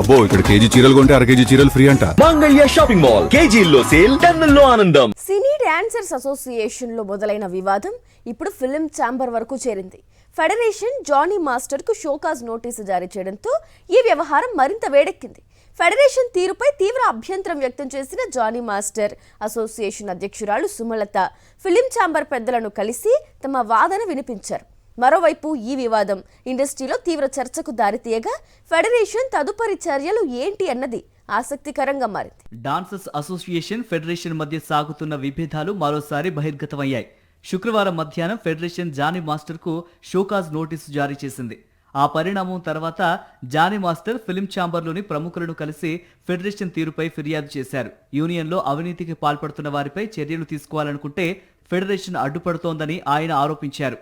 అబ్బో ఇక్కడ కేజీ చీరలు కొంటే అర కేజీ చీరలు ఫ్రీ అంట. మంగళ్య షాపింగ్ మాల్ కేజీల్లో సేల్, టన్నుల్లో ఆనందం. సినీ డాన్సర్స్ అసోసియేషన్ లో మొదలైన వివాదం ఇప్పుడు ఫిల్మ్ ఛాంబర్ వరకు చేరింది. ఫెడరేషన్ జానీ మాస్టర్ కు షోకాజ్ నోటీసు జారీ చేయడంతో ఈ వ్యవహారం మరింత వేడెక్కింది. ఫెడరేషన్ తీరుపై తీవ్ర అభ్యంతరం వ్యక్తం చేసిన జానీ మాస్టర్ అసోసియేషన్ అధ్యక్షురాలు సుమలత ఫిల్మ్ ఛాంబర్ పెద్దలను కలిసి తమ వాదన వినిపించారు. మరోవైపు ఈ వివాదం ఇండస్ట్రీలో తీవ్ర చర్చకు దారితీయగా ఫెడరేషన్ తదుపరి చర్యలు ఏంటి అన్నది ఆసక్తికరంగా మారింది. డాన్సర్స్ అసోసియేషన్ ఫెడరేషన్ మధ్య సాగుతున్న విభేదాలు మరోసారి బహిర్గతమయ్యాయి. శుక్రవారం మధ్యాహ్నం ఫెడరేషన్ జానీ మాస్టర్ కు షోకాజ్ నోటీసు జారీ చేసింది. ఆ పరిణామం తర్వాత జానీ మాస్టర్ ఫిల్మ్ ఛాంబర్లోని ప్రముఖులను కలిసి ఫెడరేషన్ తీరుపై ఫిర్యాదు చేశారు. యూనియన్లో అవినీతికి పాల్పడుతున్న వారిపై చర్యలు తీసుకోవాలనుకుంటే ఫెడరేషన్ అడ్డుపడుతోందని ఆయన ఆరోపించారు.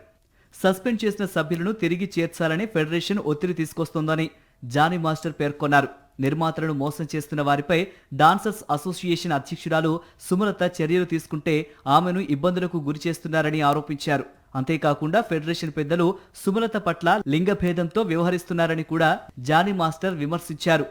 సస్పెండ్ చేసిన సభ్యులను తిరిగి చేర్చాలని ఫెడరేషన్ ఒత్తిడి తీసుకొస్తోందని జానీ మాస్టర్ పేర్కొన్నారు. నిర్మాతలను మోసం చేస్తున్న వారిపై డాన్సర్స్ అసోసియేషన్ అధ్యక్షురాలు సుమలత చర్యలు తీసుకుంటే ఆమెను ఇబ్బందులకు గురి చేస్తున్నారని ఆరోపించారు. అంతేకాకుండా ఫెడరేషన్ పెద్దలు సుమలత పట్ల లింగభేదంతో వ్యవహరిస్తున్నారని కూడా జానీ మాస్టర్ విమర్శించారు.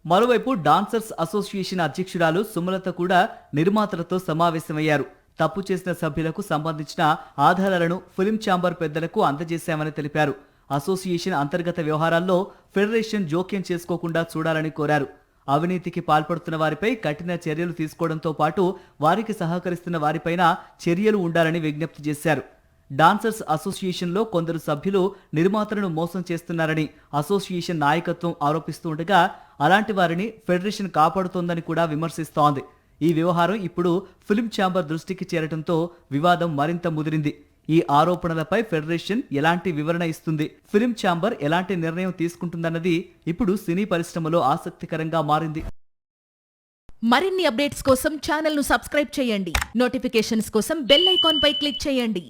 మరోవైపు డాన్సర్స్ అసోసియేషన్ అధ్యక్షురాలు సుమలత కూడా నిర్మాతలతో సమావేశమయ్యారు. తప్పు చేసిన సభ్యులకు సంబంధించిన ఆధారాలను ఫిల్మ్ ఛాంబర్ పెద్దలకు అందజేశామని తెలిపారు. అసోసియేషన్ అంతర్గత వ్యవహారాల్లో ఫెడరేషన్ జోక్యం చేసుకోకుండా చూడాలని కోరారు. అవినీతికి పాల్పడుతున్న వారిపై కఠిన చర్యలు తీసుకోవడంతో పాటు వారికి సహకరిస్తున్న వారిపైన చర్యలు ఉండాలని విజ్ఞప్తి చేశారు. డాన్సర్స్ అసోసియేషన్లో కొందరు సభ్యులు నిర్మాతలను మోసం చేస్తున్నారని అసోసియేషన్ నాయకత్వం ఆరోపిస్తుండగా అలాంటి వారిని ఫెడరేషన్ కాపాడుతోందని కూడా విమర్శిస్తోంది. ఈ వ్యవహారం ఇప్పుడు ఫిల్మ్ ఛాంబర్ దృష్టికి చేరడంతో వివాదం మరింత ముదిరింది. ఈ ఆరోపణలపై ఫెడరేషన్ ఎలాంటి వివరణ ఇస్తుంది, ఫిల్మ్ ఛాంబర్ ఎలాంటి నిర్ణయం తీసుకుంటుందన్నది ఇప్పుడు సినీ పరిశ్రమలో ఆసక్తికరంగా మారింది. మరిన్ని అప్డేట్స్ కోసం ఛానల్ ను సబ్స్క్రైబ్ చేయండి. నోటిఫికేషన్స్ కోసం బెల్ ఐకాన్ పై క్లిక్ చేయండి.